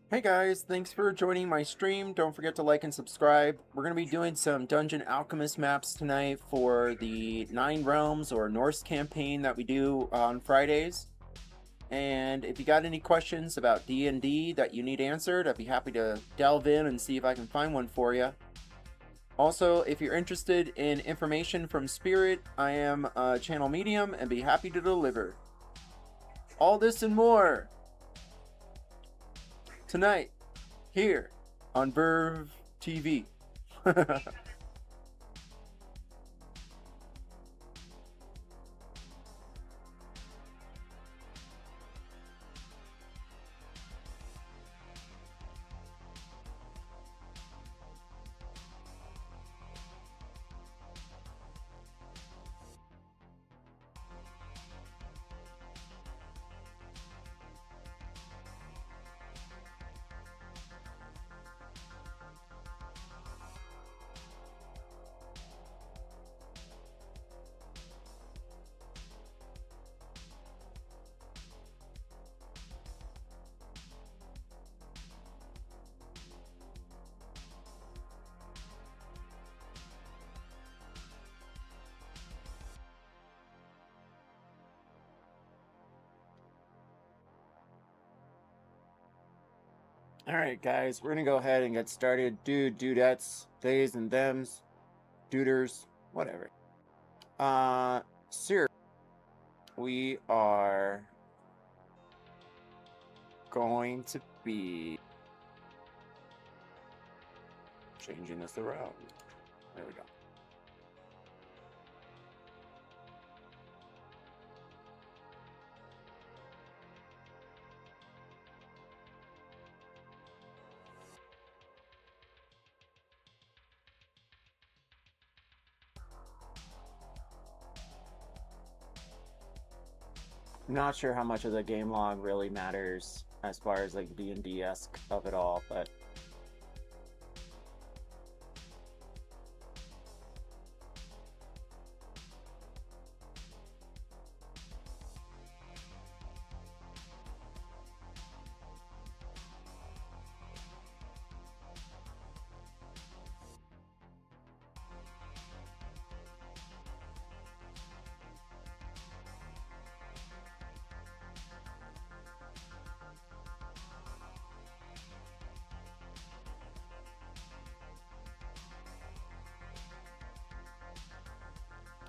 Hey guys, thanks for joining my stream. Don't forget to like and subscribe. We're going to be doing some Dungeon Alchemist maps tonight for the Nine Realms or Norse campaign that we do on Fridays. And if you got any questions about D&D that you need answered, I'd be happy to delve in and see if I can find one for you. Also, if you're interested in information from Spirit, I am a channel medium and be happy to deliver. All this and more tonight here on Verve TV. Alright guys, we're gonna go ahead and get started. Dudettes, theys and thems, duders, whatever. Sir, we are going to be changing this around. There we go. Not sure how much of the game log really matters as far as like D&D-esque of it all, but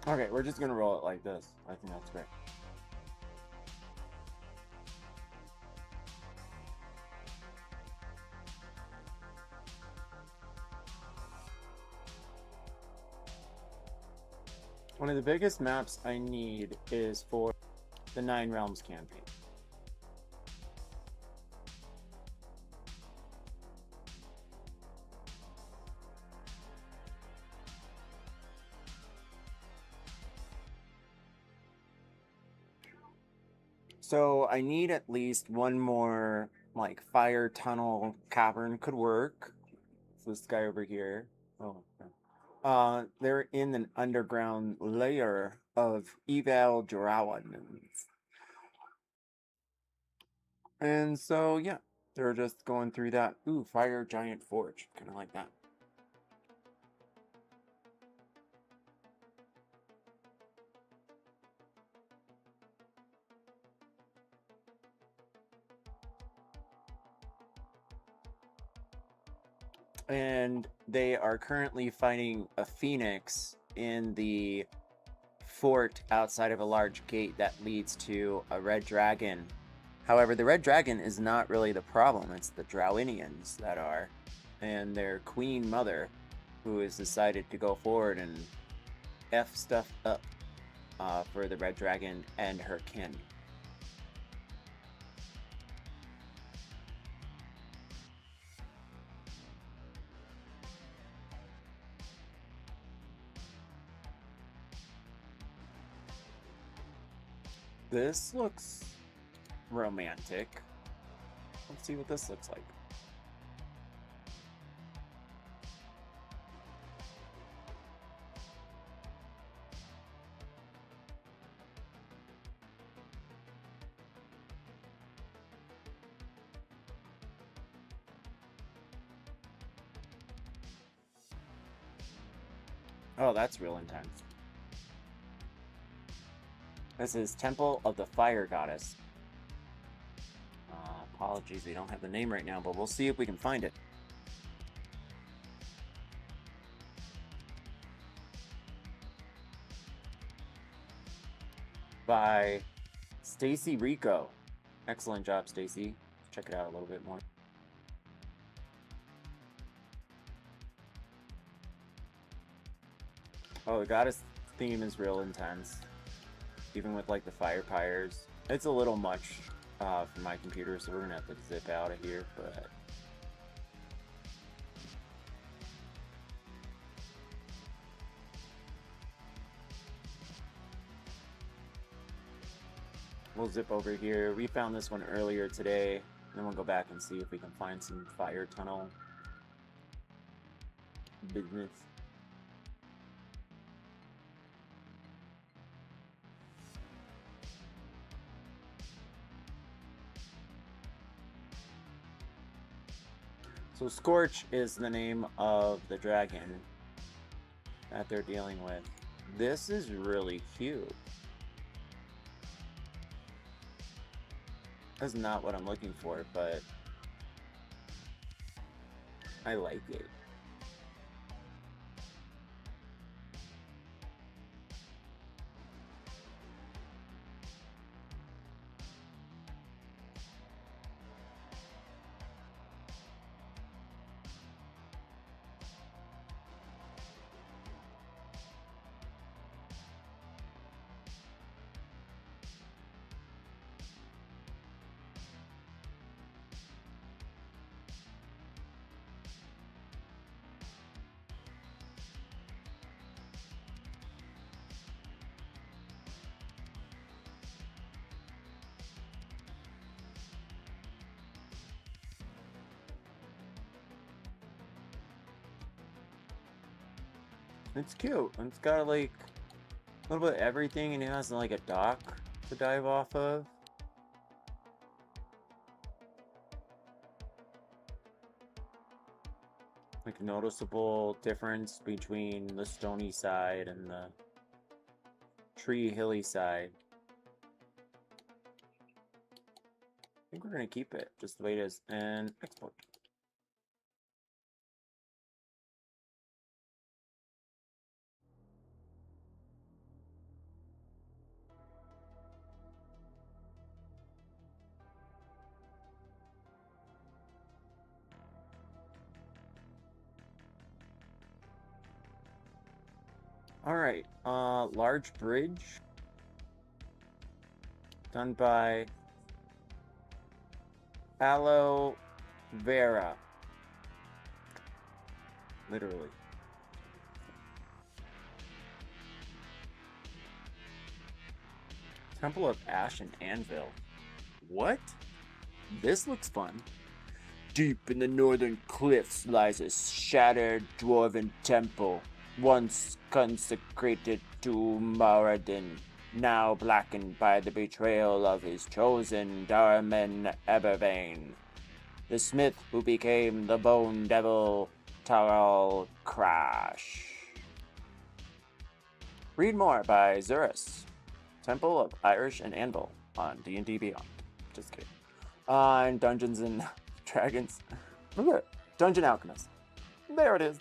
okay, we're just gonna roll it like this. I think that's great. One of the biggest maps I need is for the Nine Realms campaign. So I need at least one more like fire tunnel cavern could work. So this guy over here. Oh, they're in an underground layer of Eval Drownings. And so yeah, they're just going through that. Ooh, fire giant forge. Kinda like that. And they are currently fighting a phoenix in the fort outside of a large gate that leads to a red dragon. However, the red dragon is not really the problem. It's the Drowinians that are, and their queen mother, who has decided to go forward and F stuff up for the red dragon and her kin. This looks romantic. Let's see what this looks like. Oh, that's real intense. This is Temple of the Fire Goddess. Apologies, we don't have the name right now, but we'll see if we can find it. By Stacy Rico. Excellent job, Stacy. Check it out a little bit more. Oh, the goddess theme is real intense. Even with like the fire pyres. It's a little much for my computer, so we're gonna have to zip out of here, but we'll zip over here. We found this one earlier today. Then we'll go back and see if we can find some fire tunnel business. So Scorch is the name of the dragon that they're dealing with. This is really cute. That's not what I'm looking for, but I like it. It's cute. It's got like a little bit of everything, and it has like a dock to dive off of. Like noticeable difference between the stony side and the tree hilly side. I think we're gonna keep it just the way it is and export. Alright, large bridge. Done by Aloe Vera. Literally. Temple of Ash and Anvil. What? This looks fun. Deep in the northern cliffs lies a shattered dwarven temple, once consecrated to Moradin, now blackened by the betrayal of his chosen Darman Ebervane, the smith who became the Bone Devil Taral Crash. Read more by Zurus, Temple of Irish and Anvil on D&D Beyond. Just kidding. On Dungeons and Dragons. Look at it. Dungeon Alchemist. There it is.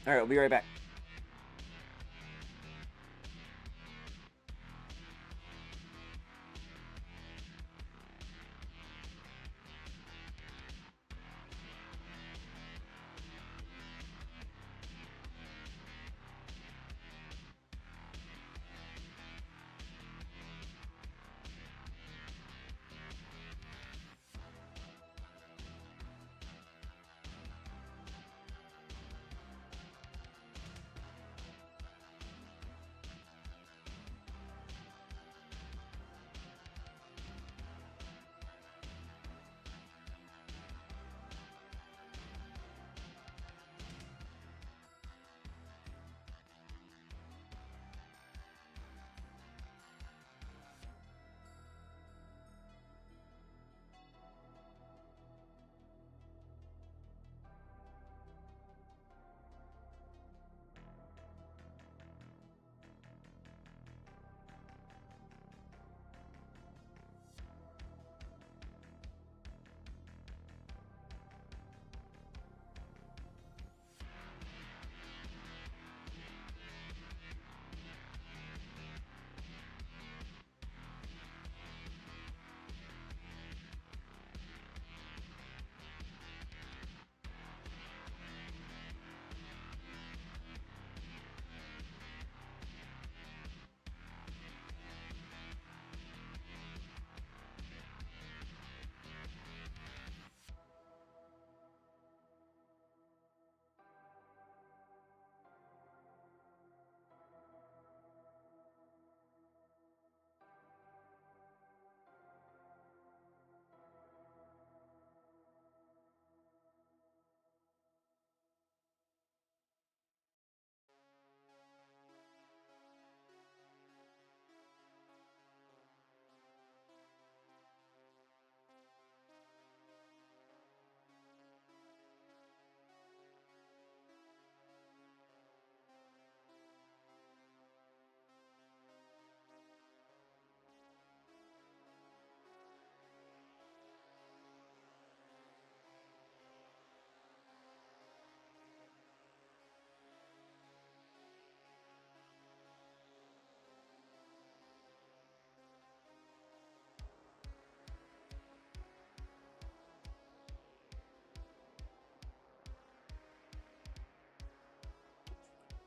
Alright, we'll be right back.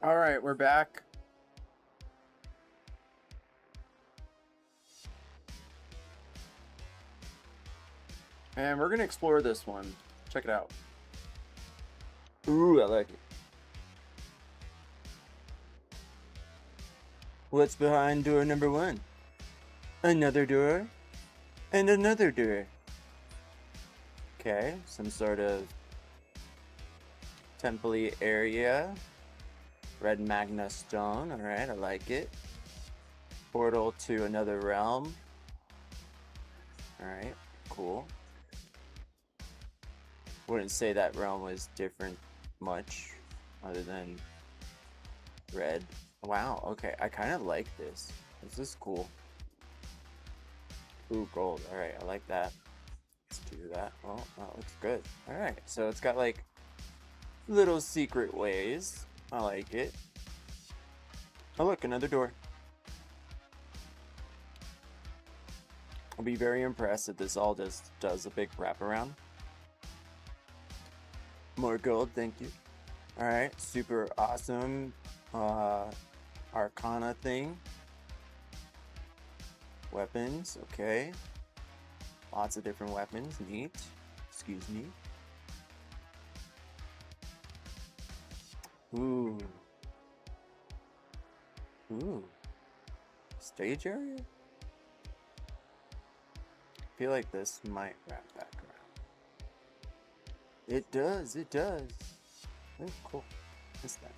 All right, we're back. And we're gonna explore this one. Check it out. Ooh, I like it. What's behind door number 1? Another door. And another door. Okay, some sort of temple-y area. Red magna stone. Alright, I like it. Portal to another realm. Alright, cool. Wouldn't say that realm was different much other than red. Wow, okay, I kind of like this. This is cool. Ooh, gold. Alright, I like that. Let's do that. Oh, that looks good. Alright, so it's got like little secret ways. I like it. Oh, look, another door. I'll be very impressed if this all just does a big wraparound. More gold, thank you. Alright, super awesome Arcana thing. Weapons, okay. Lots of different weapons, neat. Excuse me. Ooh. Ooh. Stage area? I feel like this might wrap back around. It does, it does. Oh, cool. What's that?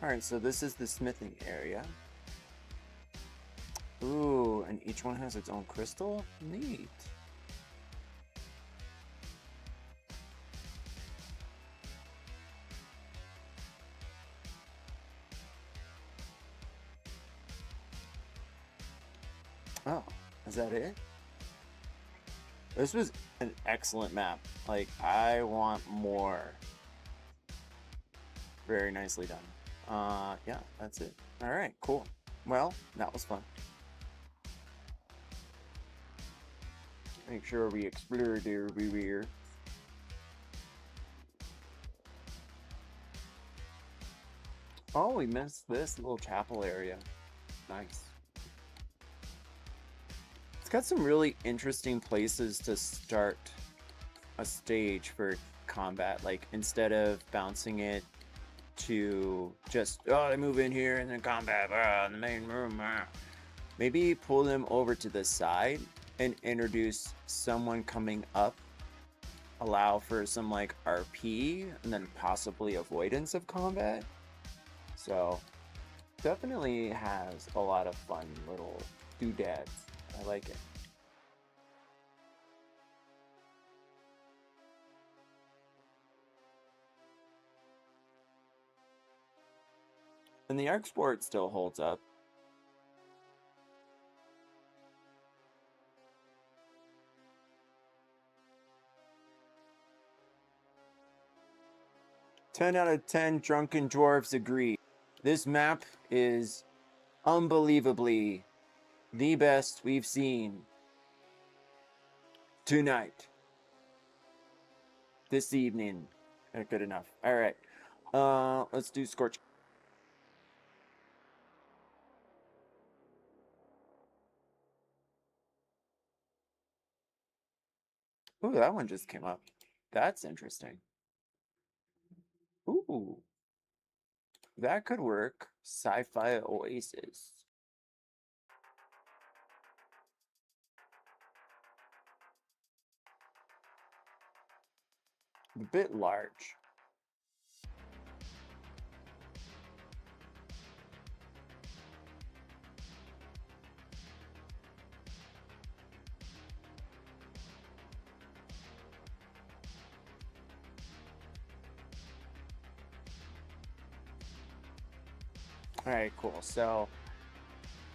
Alright, so this is the smithing area. Ooh, and each one has its own crystal? Neat. Oh, is that it? This was an excellent map. Like, I want more. Very nicely done. Yeah, that's it. Alright, cool. Well, that was fun. Make sure we explore there, we Oh, we missed this little chapel area. Nice. It's got some really interesting places to start a stage for combat. Like, instead of bouncing it to just, oh, they move in here and then combat, in the main room. Maybe pull them over to the side and introduce someone coming up. Allow for some, like, RP and then possibly avoidance of combat. So, definitely has a lot of fun little doodads. I like it. And the Arc Sport still holds up. "10 out of 10 drunken dwarves agree. This map is unbelievably the best we've seen tonight. This evening." Good enough. Alright. Let's do Scorch. Ooh, that one just came up. That's interesting. Ooh. That could work. Sci-fi Oasis. A bit large. Alright, cool. So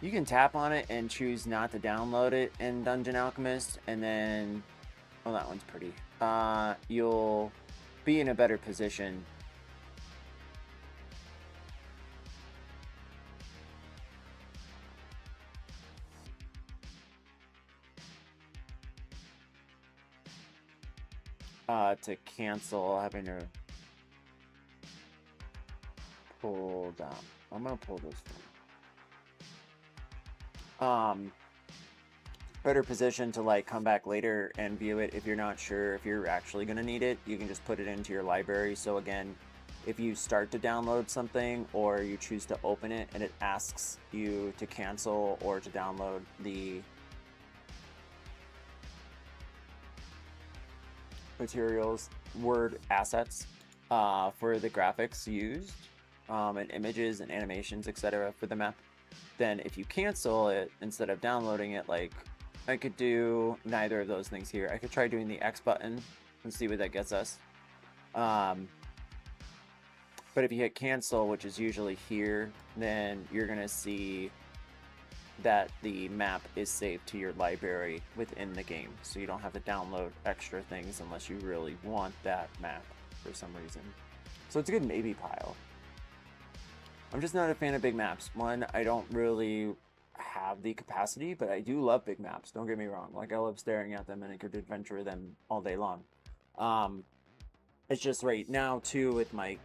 you can tap on it and choose not to download it in Dungeon Alchemist, and then, well, that one's pretty. You'll be in a better position to cancel having to pull down. I'm gonna pull this one. Better position to like come back later and view it if you're not sure if you're actually gonna need it. You can just put it into your library. So again, if you start to download something or you choose to open it and it asks you to cancel or to download the materials, word assets for the graphics used and images and animations, etc. for the map, then if you cancel it instead of downloading it, like I could do neither of those things here. I could try doing the X button and see what that gets us. But if you hit cancel, which is usually here, then you're gonna see that the map is saved to your library within the game. So you don't have to download extra things unless you really want that map for some reason. So it's a good maybe pile. I'm just not a fan of big maps. One, I don't really have the capacity, but I do love big maps. Don't get me wrong. Like, I love staring at them and I could adventure them all day long. It's just right now, too, with my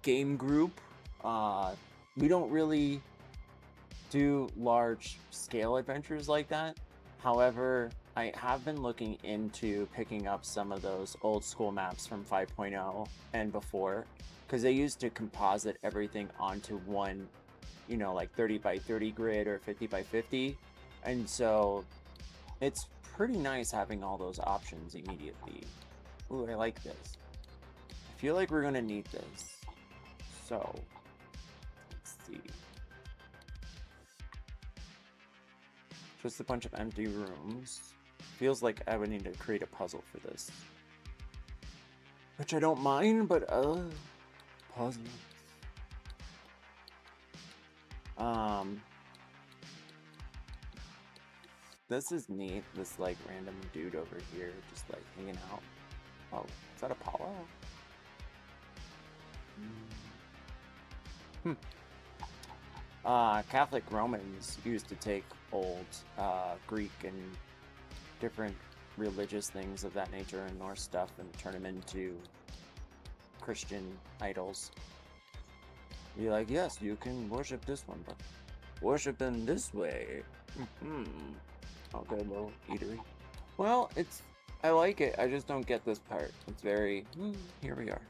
game group, we don't really do large scale adventures like that. However, I have been looking into picking up some of those old school maps from 5.0 and before, because they used to composite everything onto one, you know, like 30 by 30 grid or 50 by 50. And so it's pretty nice having all those options immediately. Ooh, I like this. I feel like we're gonna need this. So, let's see. Just a bunch of empty rooms. Feels like I would need to create a puzzle for this. Which I don't mind, but puzzles. This is neat, this like random dude over here just like hanging out. Oh, is that Apollo? Catholic Romans used to take old Greek and different religious things of that nature and Norse stuff and turn them into Christian idols. Be like, yes, you can worship this one, but worship them this way. Okay, little eatery. Well, I like it. I just don't get this part. It's very, here we are.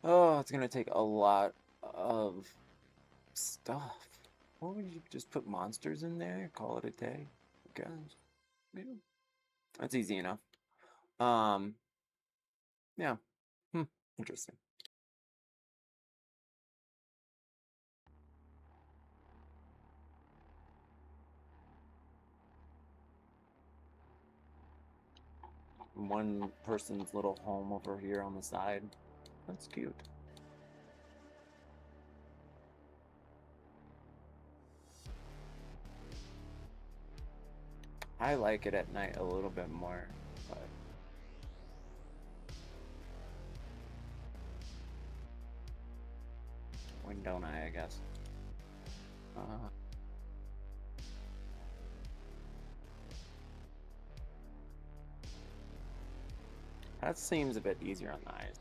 Oh, it's gonna take a lot of stuff. What would you just put monsters in there? Call it a day? Gosh. Yeah. That's easy enough. Yeah. Interesting. One person's little home over here on the side. That's cute. I like it at night a little bit more, but when don't I guess. That seems a bit easier on the eyes.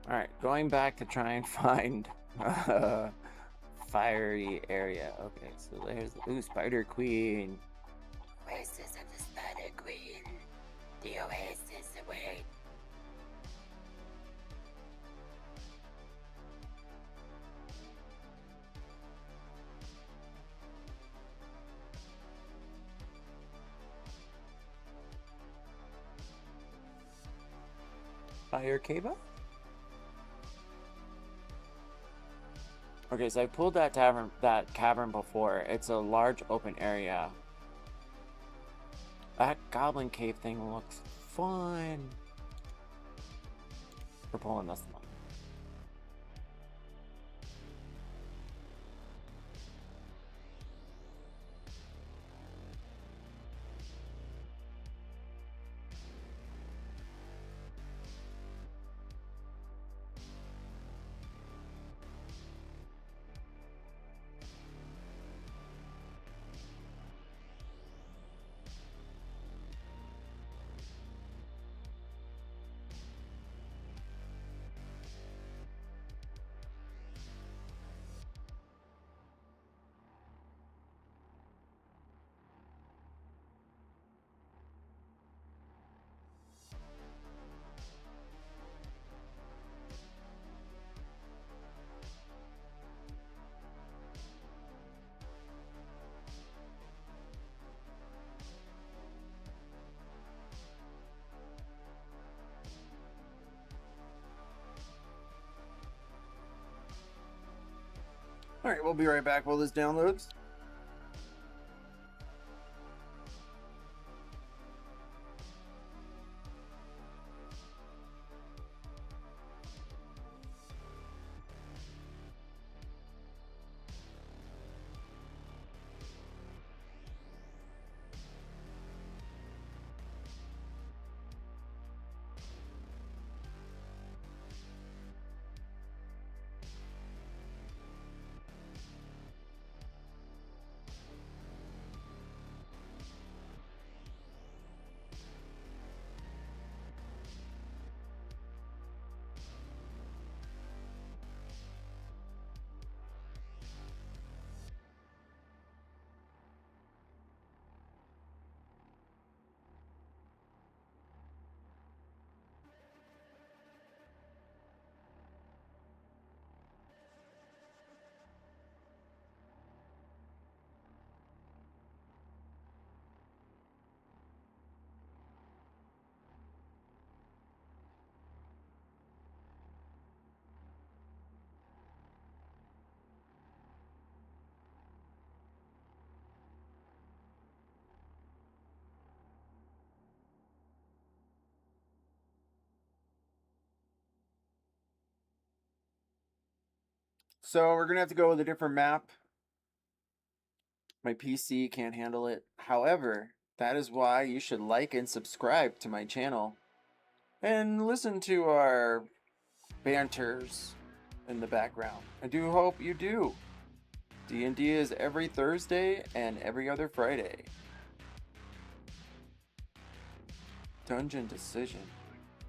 Alright, going back to try and find a fiery area. Okay, so there's the Spider Queen. Oasis of the Spider Queen. The oasis away. Fire Cave? Okay, so I pulled that cavern before. It's a large open area. That goblin cave thing looks fun. We're pulling this one. We'll be right back while this downloads. So we're gonna have to go with a different map. My PC can't handle it. However, that is why you should like and subscribe to my channel and listen to our banters in the background. I do hope you do. D&D is every Thursday and every other Friday. Dungeon Decision.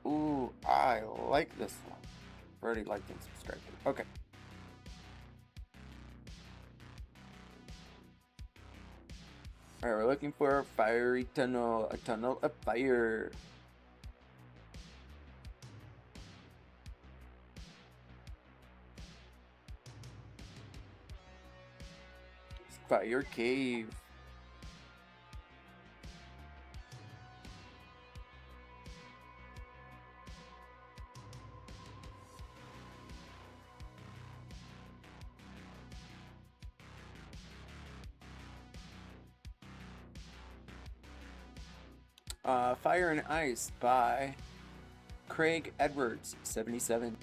Ooh, I like this one. I've already liked and subscribed. Okay. Alright, we're looking for a fiery tunnel. A tunnel of fire. Fire cave. Fire and Ice by Craig Edwards, 77.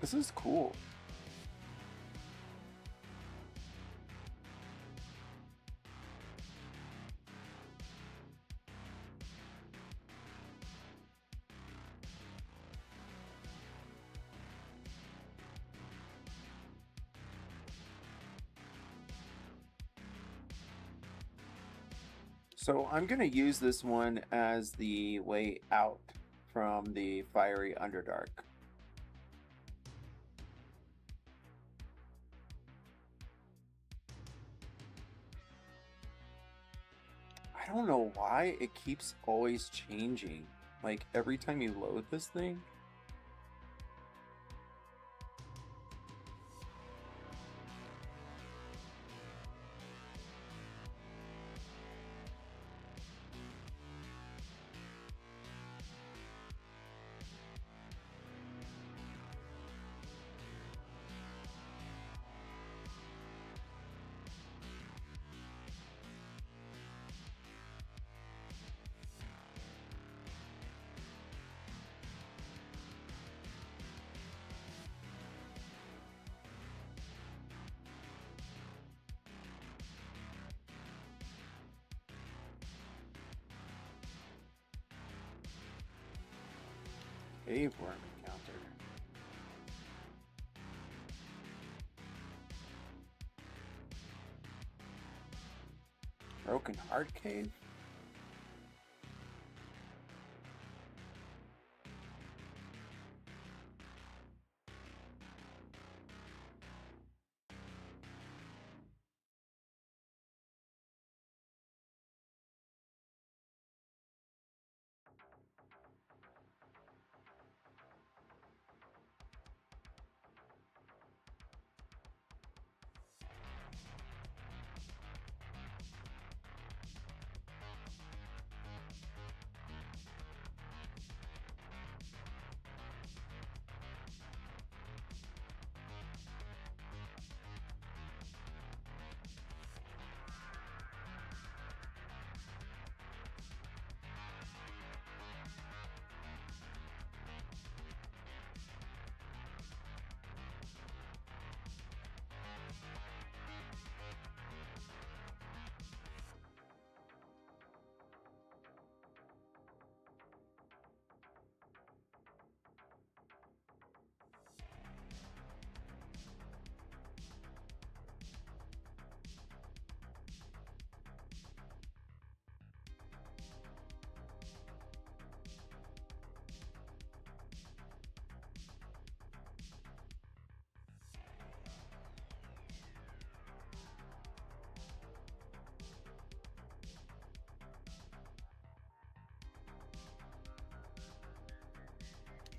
This is cool. So I'm going to use this one as the way out from the fiery Underdark. I don't know why it keeps always changing. Like every time you load this thing. Cave worm encounter. Broken Heart Cave?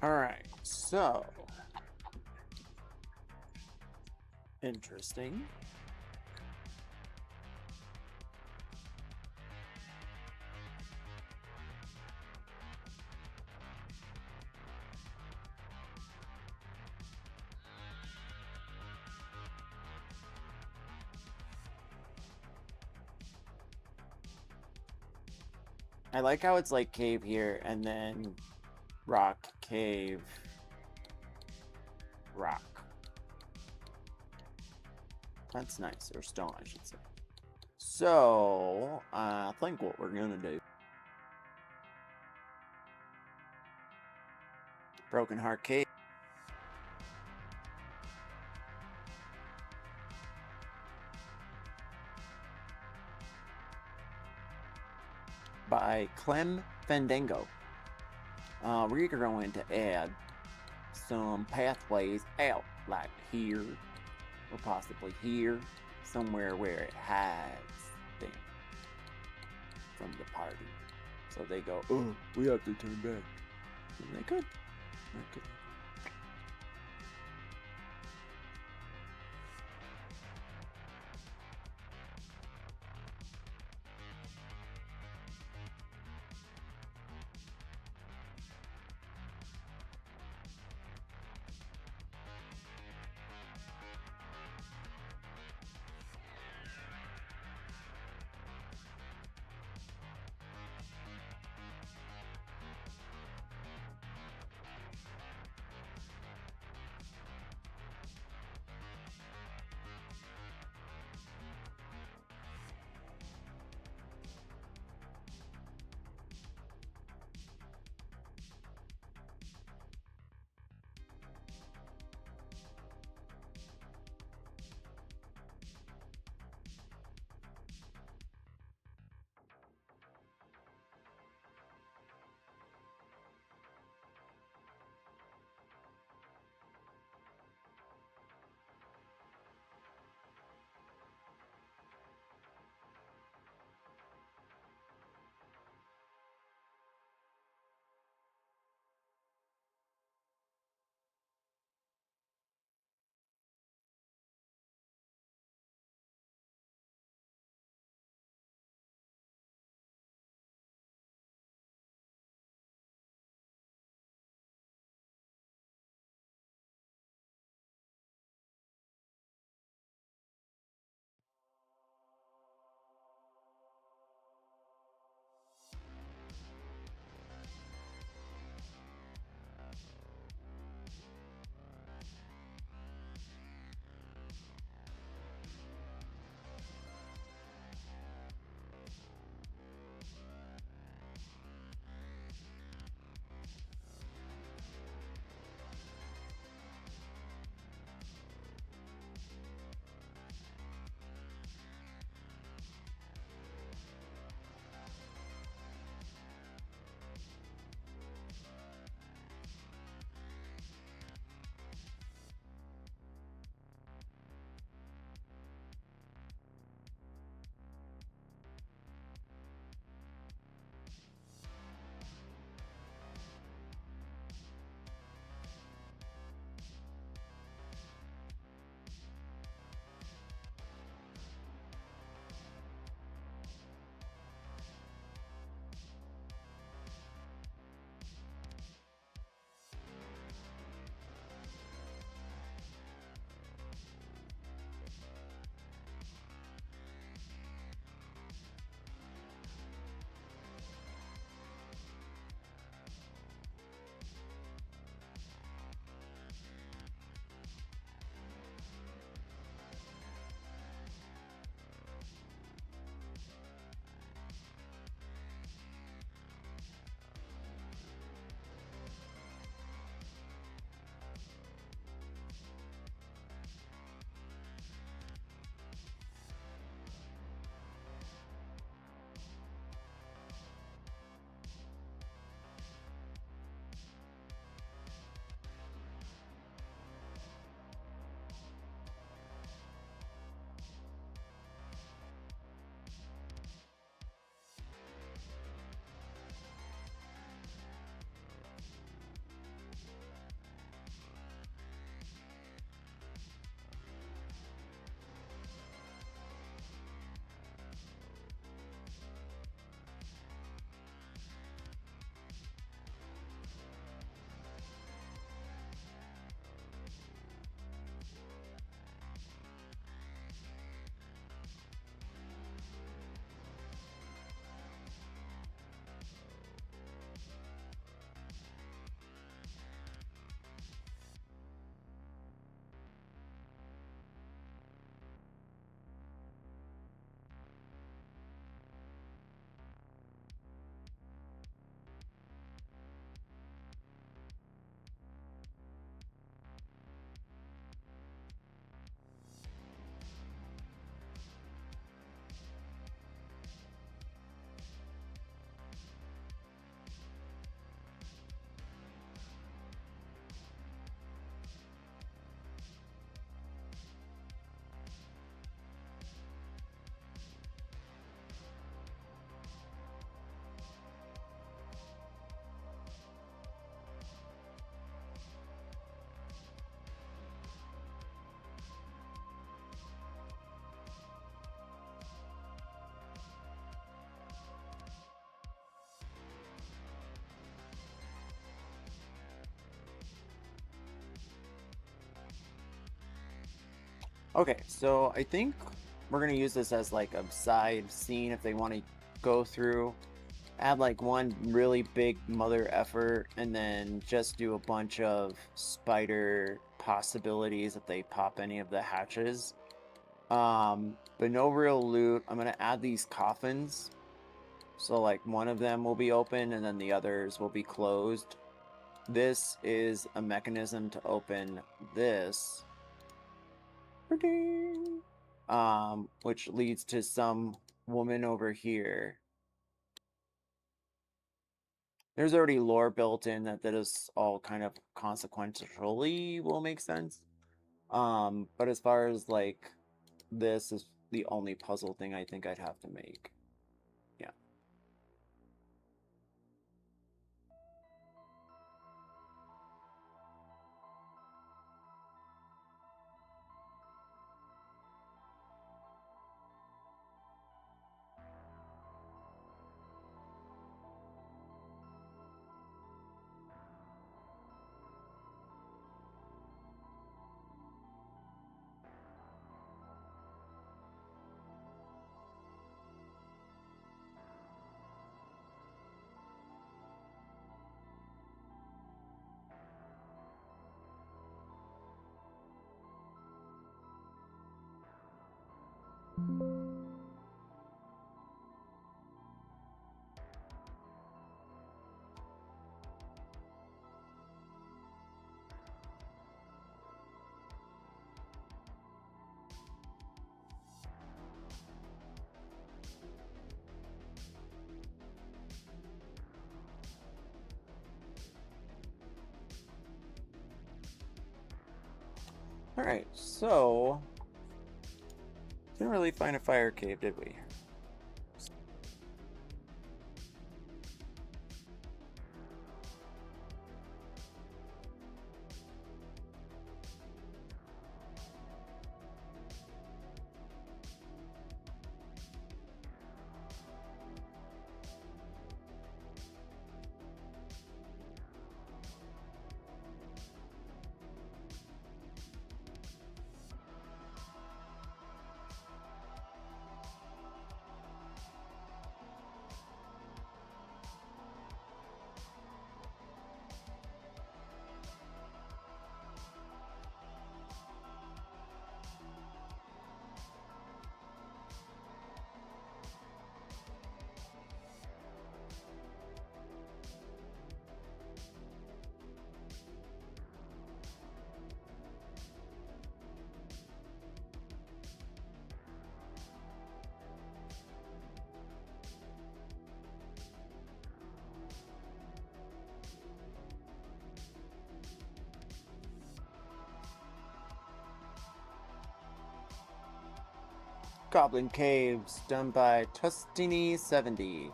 Alright, so... Interesting. I like how it's like cave here and then rock, cave, rock. That's nice, or stone, I should say. So, I think what we're gonna do. Broken Heart Cave. By Clem Fandango. We're going to add some pathways out, like here, or possibly here, somewhere where it hides them from the party. So they go, oh, we have to turn back. And they could. They could. Okay, so I think we're gonna use this as like a side scene if they want to go through. Add like one really big mother effort and then just do a bunch of spider possibilities if they pop any of the hatches. But no real loot. I'm gonna add these coffins. So like one of them will be open and then the others will be closed. This is a mechanism to open this. Which leads to some woman over here. There's already lore built in that is all kind of consequentially will make sense. But as far as like this is the only puzzle thing I think I'd have to make. Yeah. Alright, so didn't really find a fire cave, did we? Goblin Caves, done by Tustini70.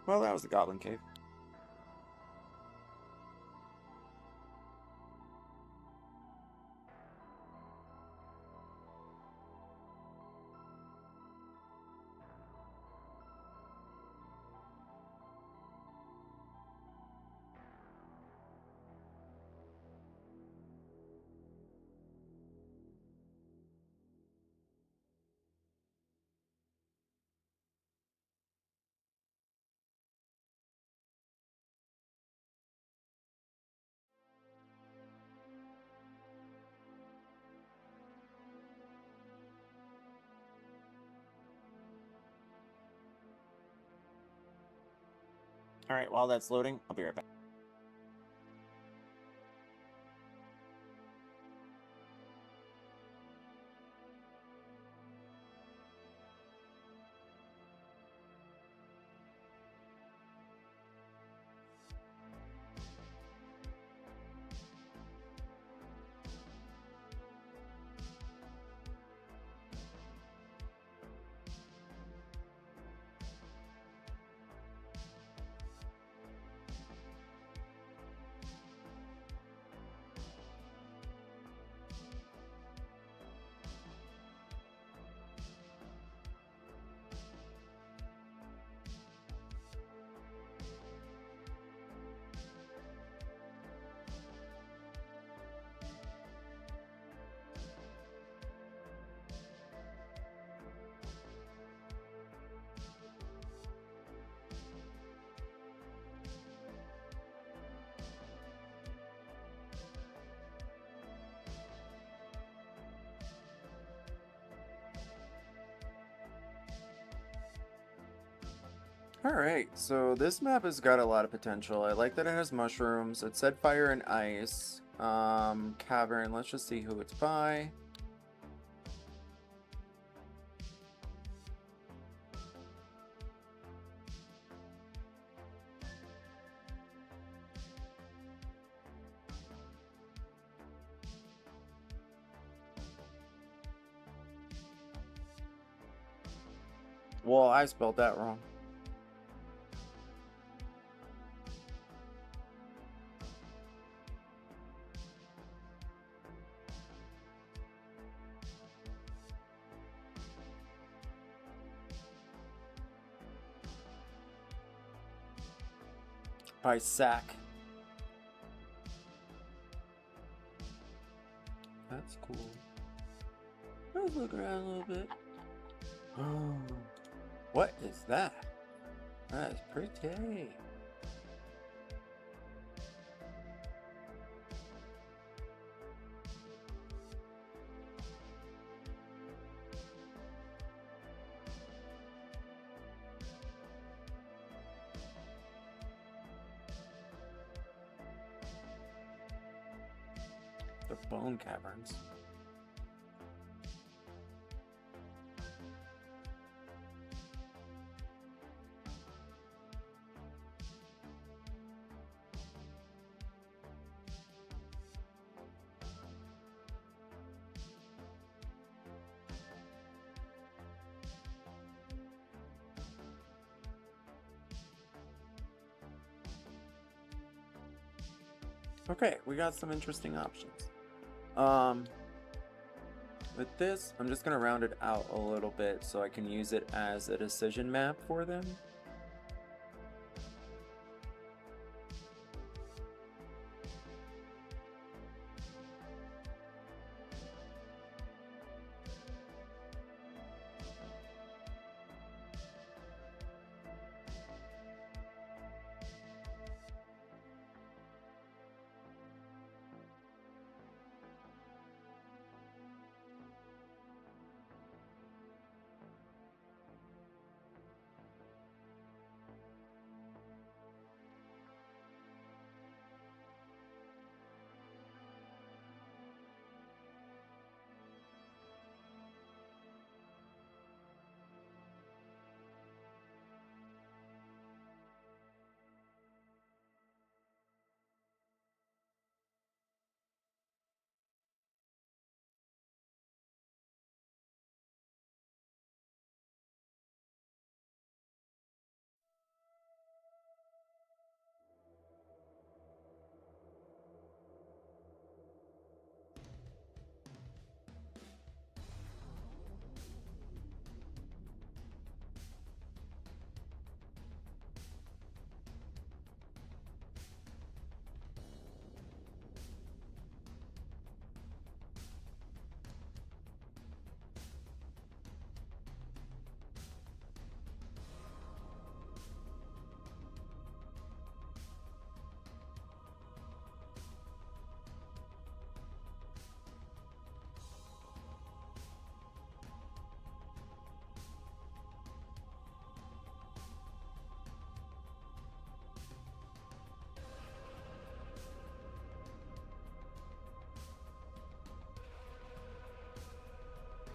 Well, that was the Goblin Cave. Alright, while that's loading, I'll be right back. Alright, so this map has got a lot of potential. I like that it has mushrooms. It said fire and ice. Cavern, let's just see who it's by. Well, I spelled that wrong. By Sack. That's cool. Let's look around a little bit. Oh, what is that? That is pretty. The bone caverns. Okay, we got some interesting options. With this, I'm just gonna round it out a little bit so I can use it as a decision map for them.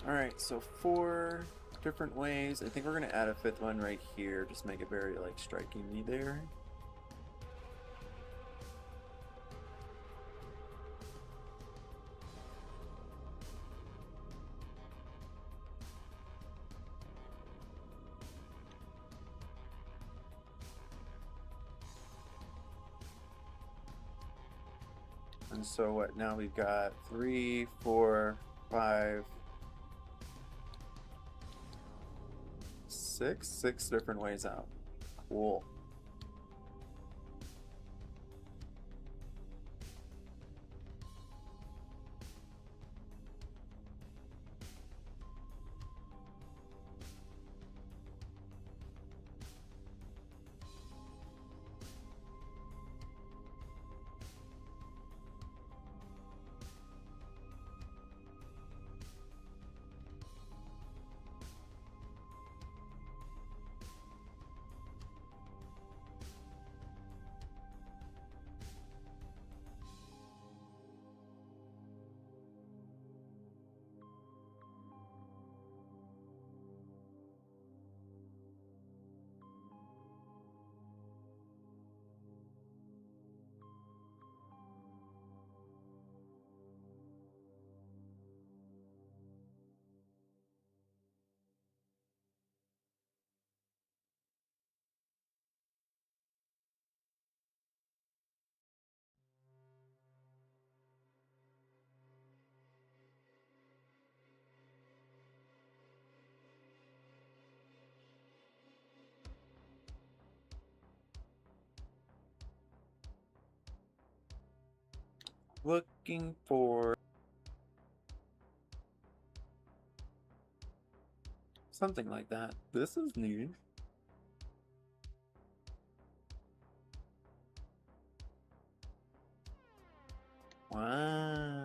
Alright, so 4 different ways. I think we're gonna add a 5th one right here. Just make it very, like, strikingly there. And so what, now we've got 3, 4, 5, 6 different ways out. Cool. Looking for something like that. This is neat. Wow.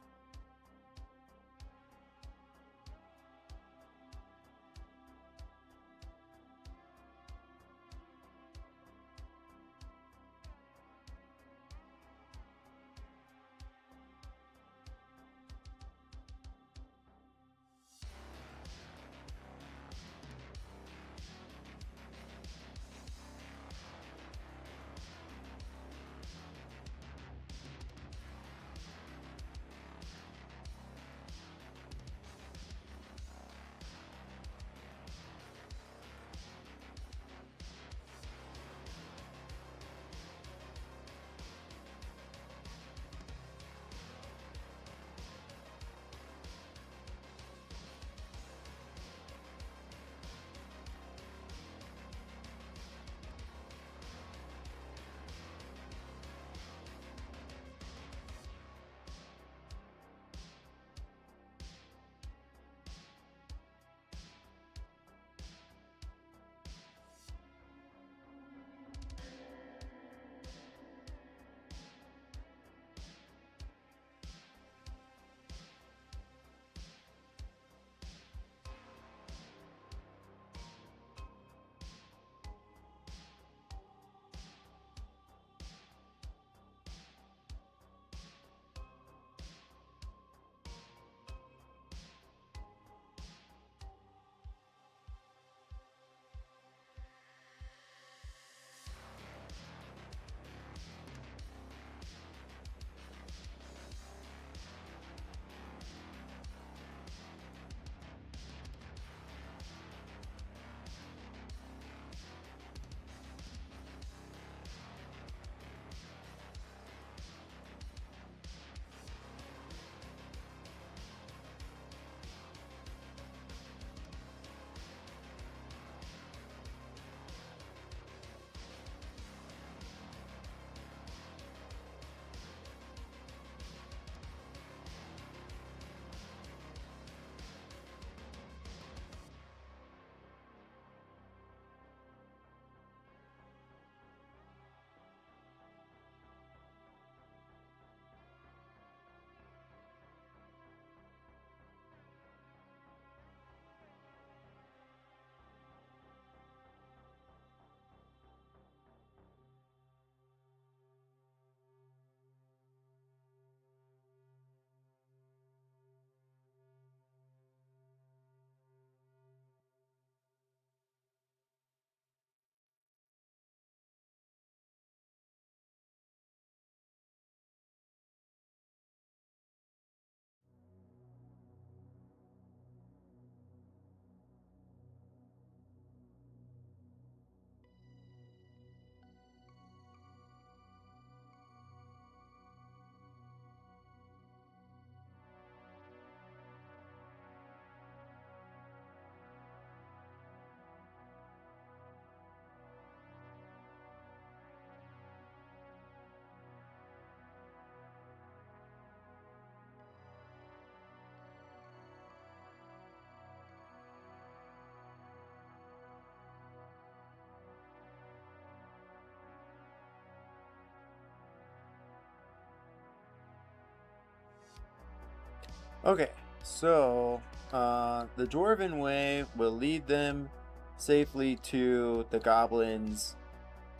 Okay, so the Dwarven Way will lead them safely to the goblins,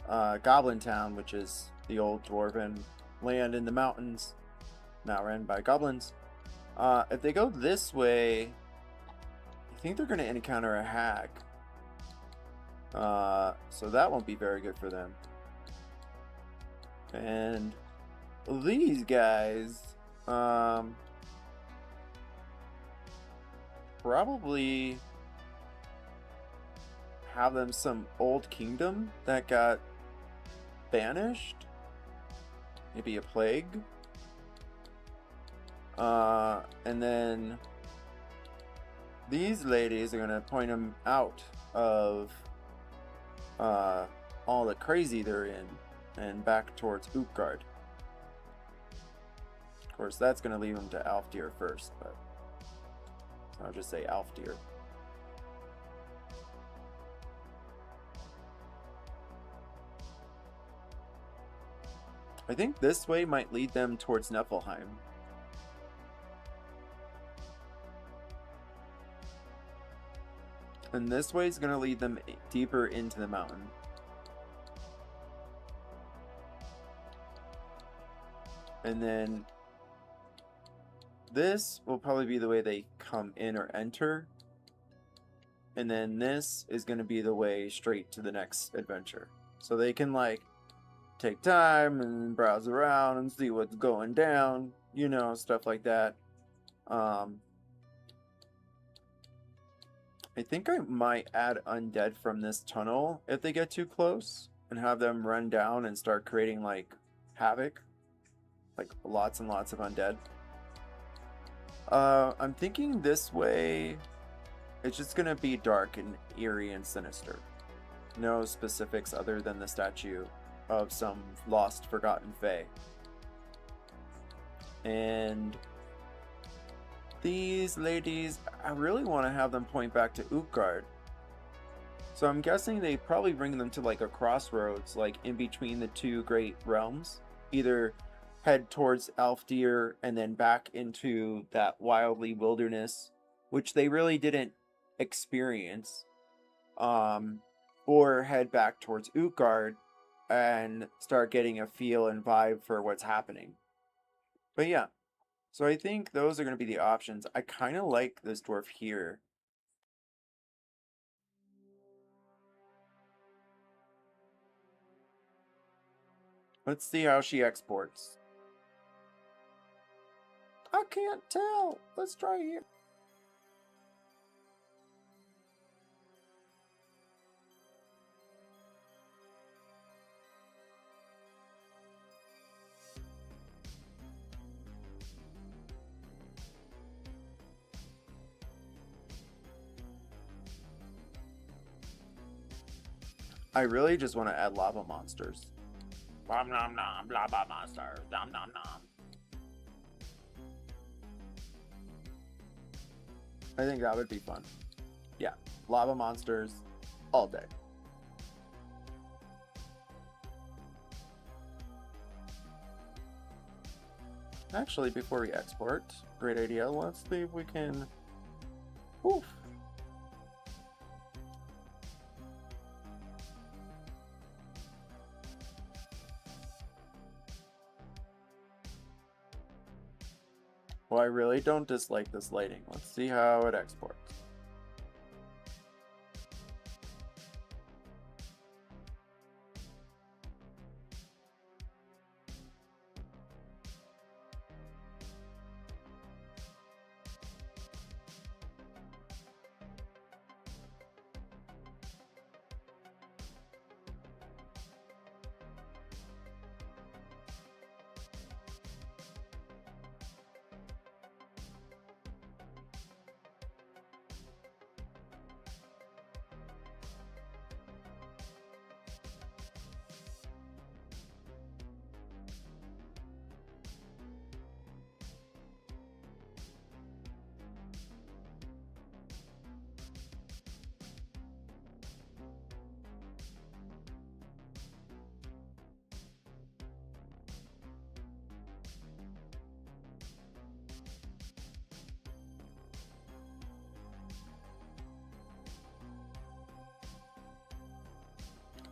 Goblin Town, which is the old Dwarven land in the mountains, now ran by goblins. If they go this way, I think they're going to encounter a hag. So that won't be very good for them. And these guys, probably have them some old kingdom that got banished. Maybe a plague. And then these ladies are going to point them out of all the crazy they're in and back towards Utgard. Of course, that's going to lead them to Alfdir first, but I'll just say Alfdir. I think this way might lead them towards Niflheim. And this way is going to lead them deeper into the mountain. And then this will probably be the way they come in or enter. And then this is going to be the way straight to the next adventure. So they can like take time and browse around and see what's going down, you know, stuff like that. I think I might add undead from this tunnel if they get too close and have them run down and start creating like havoc, like lots and lots of undead. I'm thinking this way it's just gonna be dark and eerie and sinister. No specifics other than the statue of some lost, forgotten fae. And these ladies, I really want to have them point back to Utgard. So I'm guessing they probably bring them to like a crossroads, like in between the two great realms. Either head towards Alfdir and then back into that wildly wilderness, which they really didn't experience. Or head back towards Utgard and start getting a feel and vibe for what's happening. But yeah, so I think those are going to be the options. I kind of like this dwarf here. Let's see how she exports. I can't tell. Let's try here. I really just want to add lava monsters. Nom nom nom, lava monsters, nom nom nom. I think that would be fun. Yeah, lava monsters all day. Actually, before we export, great idea. Let's see if we can. Oof. Well, I really don't dislike this lighting. Let's see how it exports.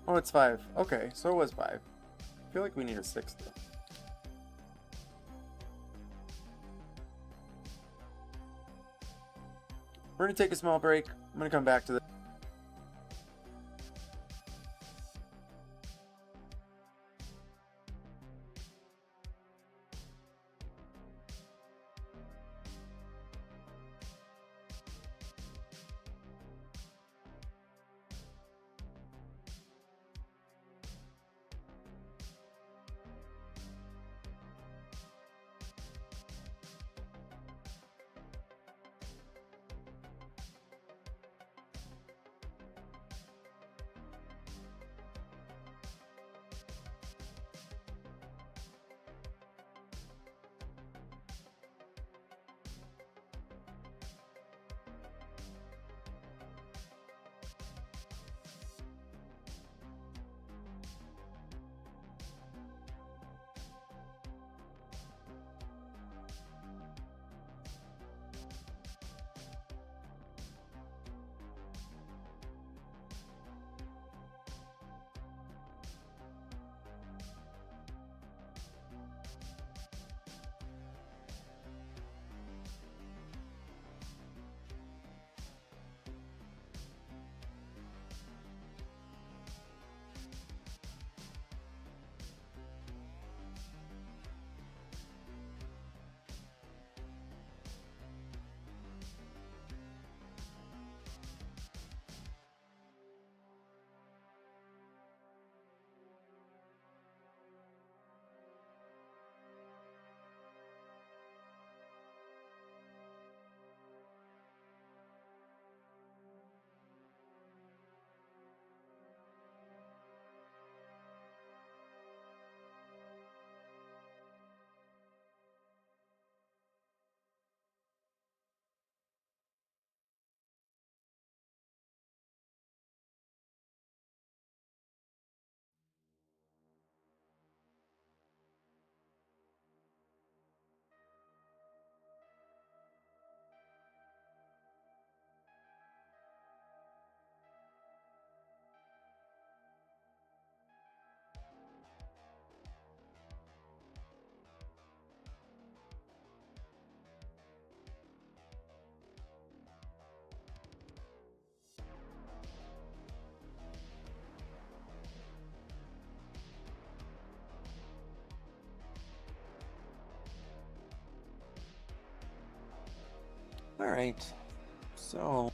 Oh, it's 5. Okay, so it was 5. I feel like we need a 6 though. We're gonna take a small break. I'm gonna come back to this. Alright, so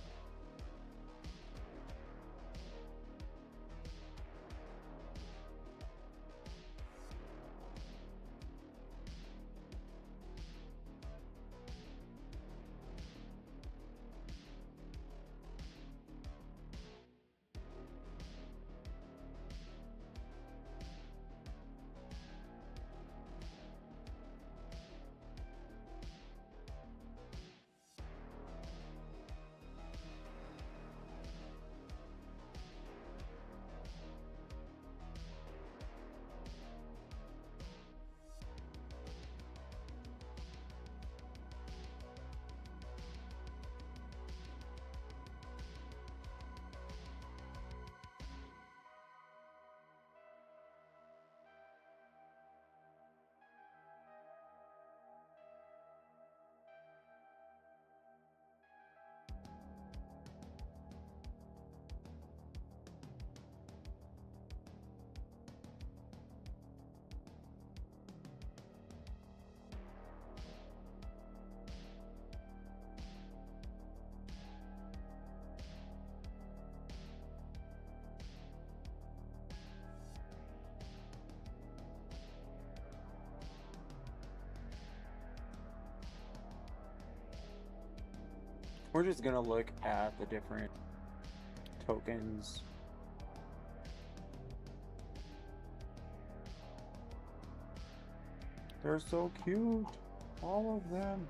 we're just gonna look at the different tokens. They're so cute, all of them.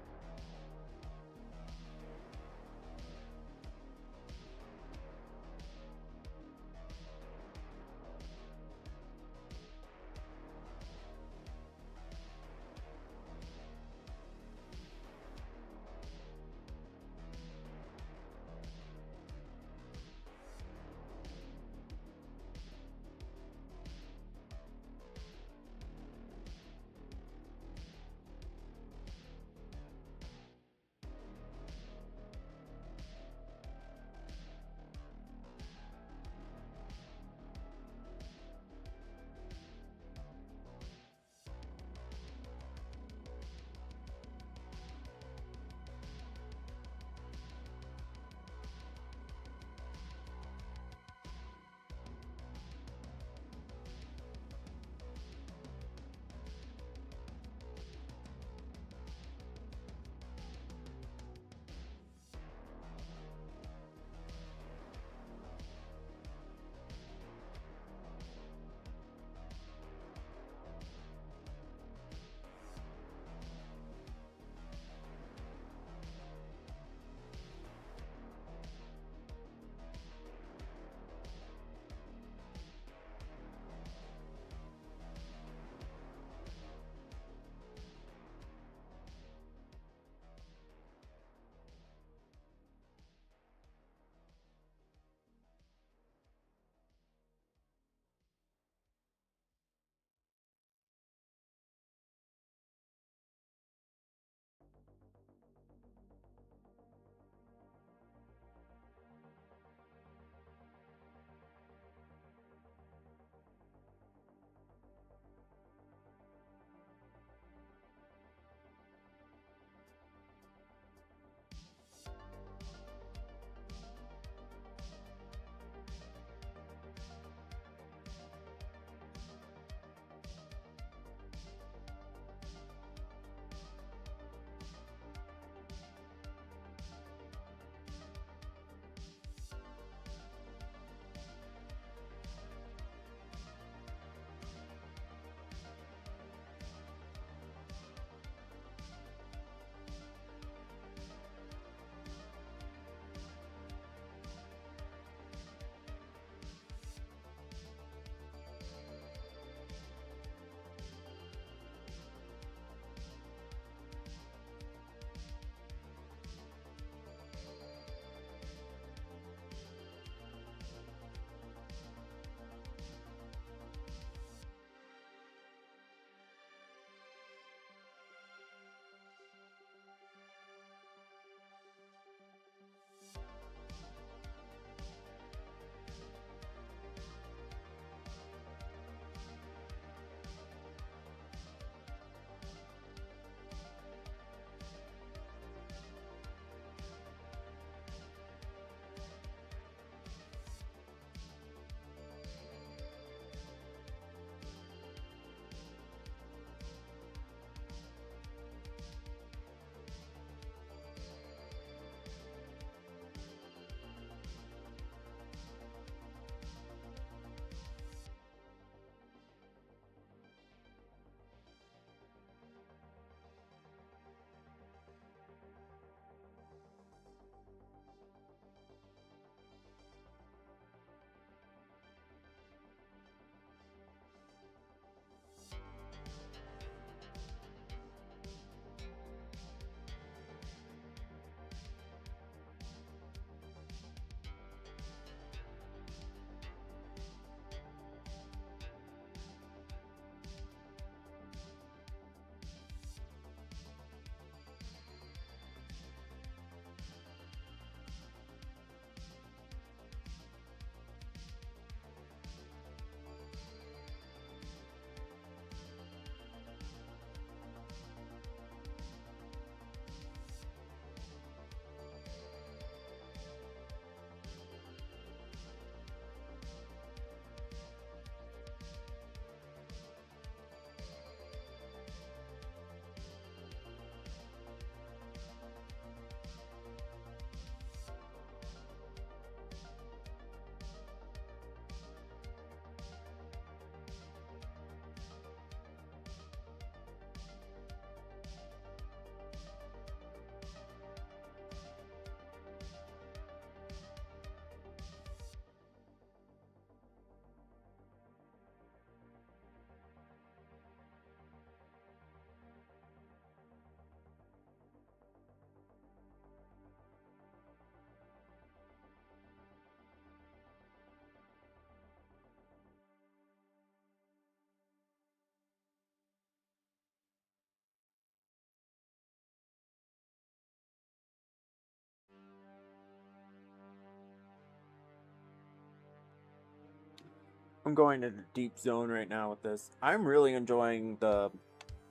I'm going into deep zone right now with this. I'm really enjoying the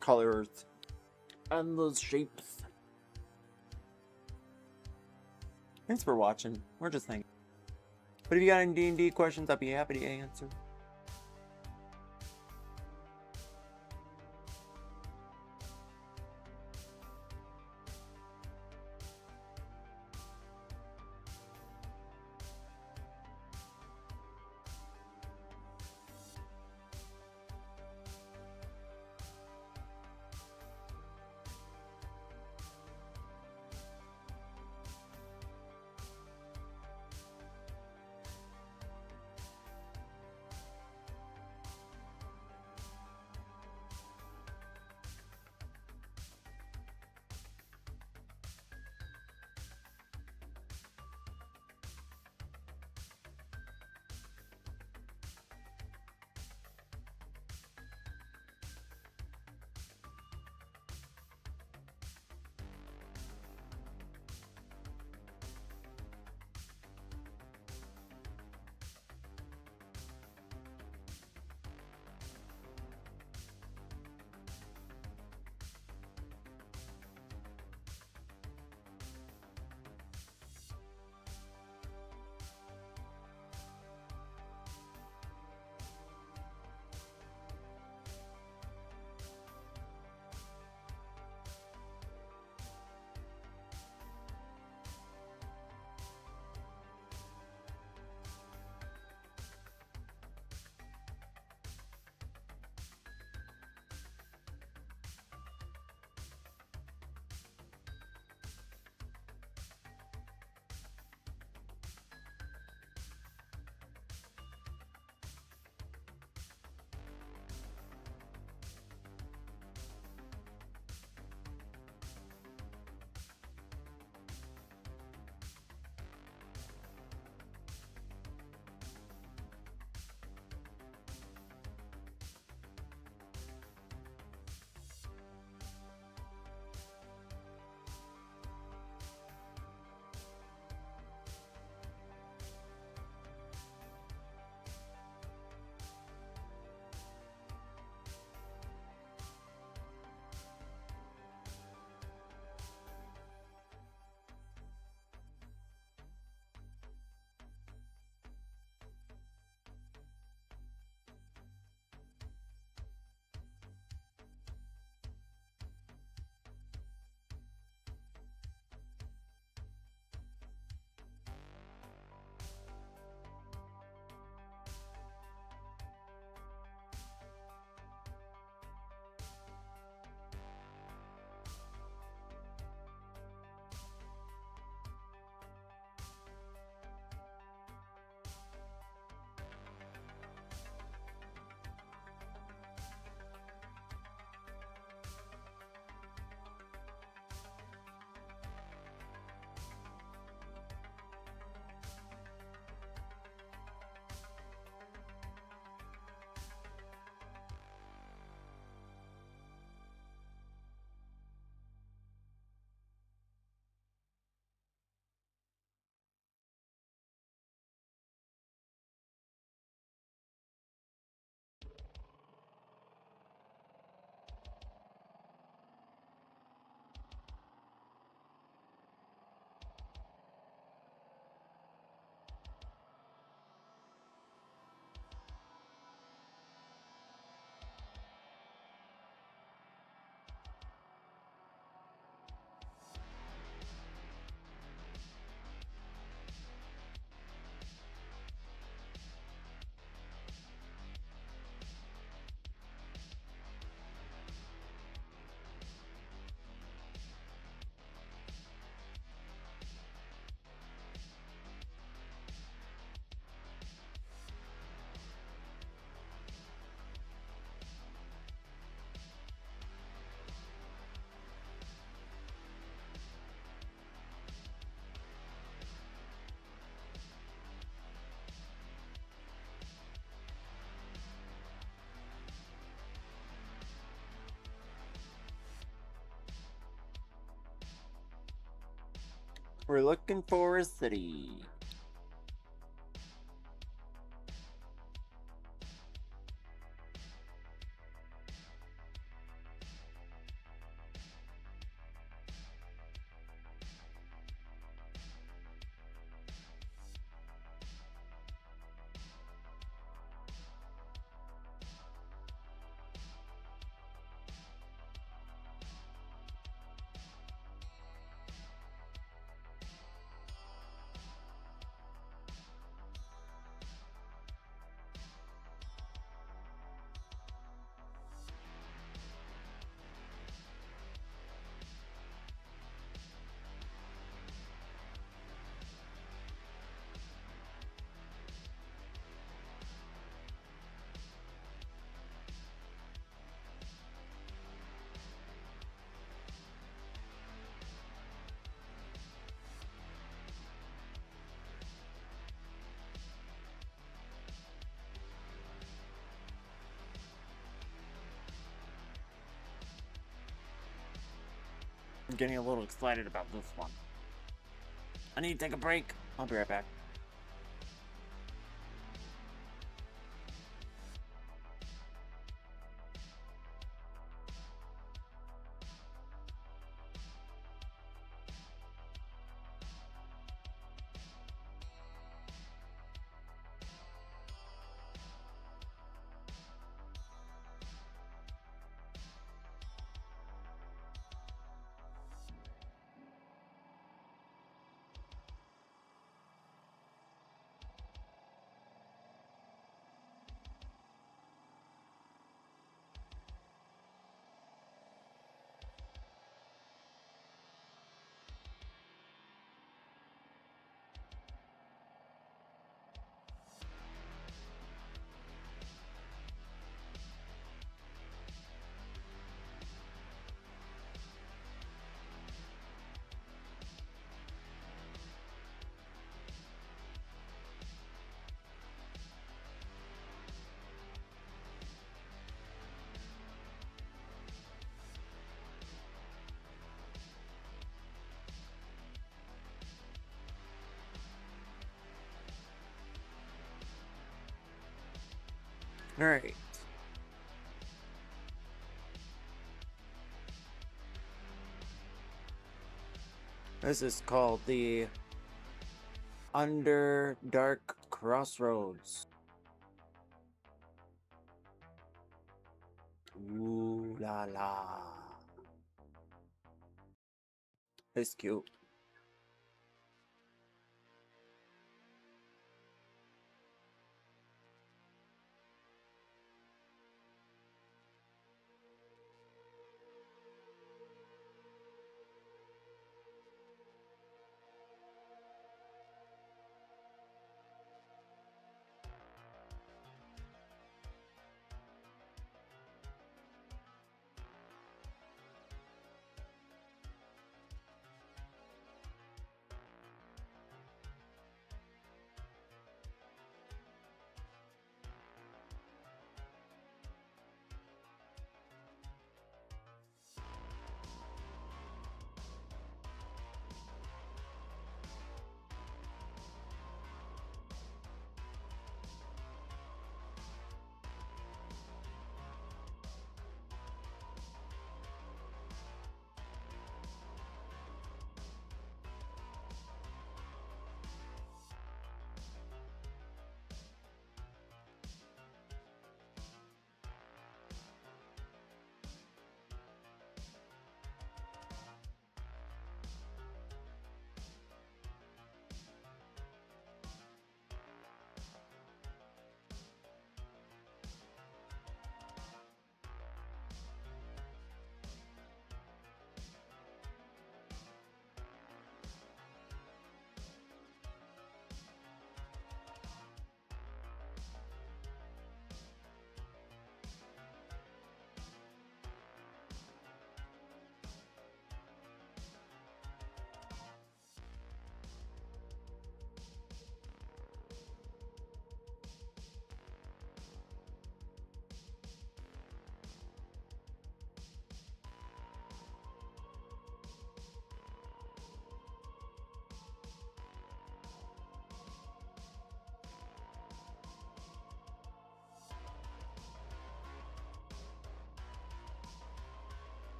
colors and those shapes. Thanks for watching. We're just hanging. But if you got any D&D questions, I'd be happy to answer. We're looking for a city. getting a little excited about this one. I need to take a break. I'll be right back. Alright. This is called the Underdark Crossroads. Ooh la la. It's cute.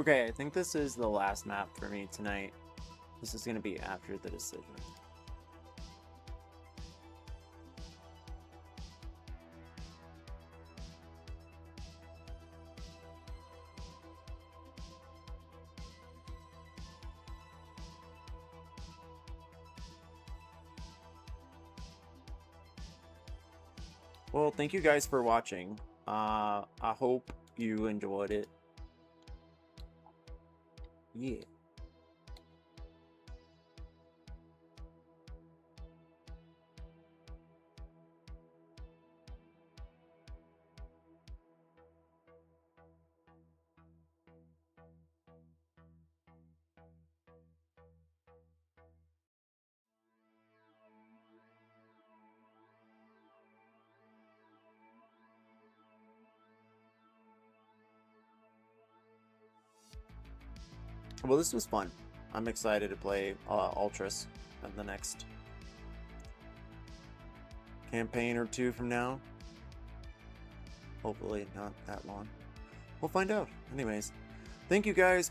Okay, I think this is the last map for me tonight. This is going to be after the decision. Well, thank you guys for watching. I hope you enjoyed it. Yeah. Well, this was fun. I'm excited to play Ultras in the next campaign or two from now. Hopefully not that long. We'll find out. Anyways, thank you guys.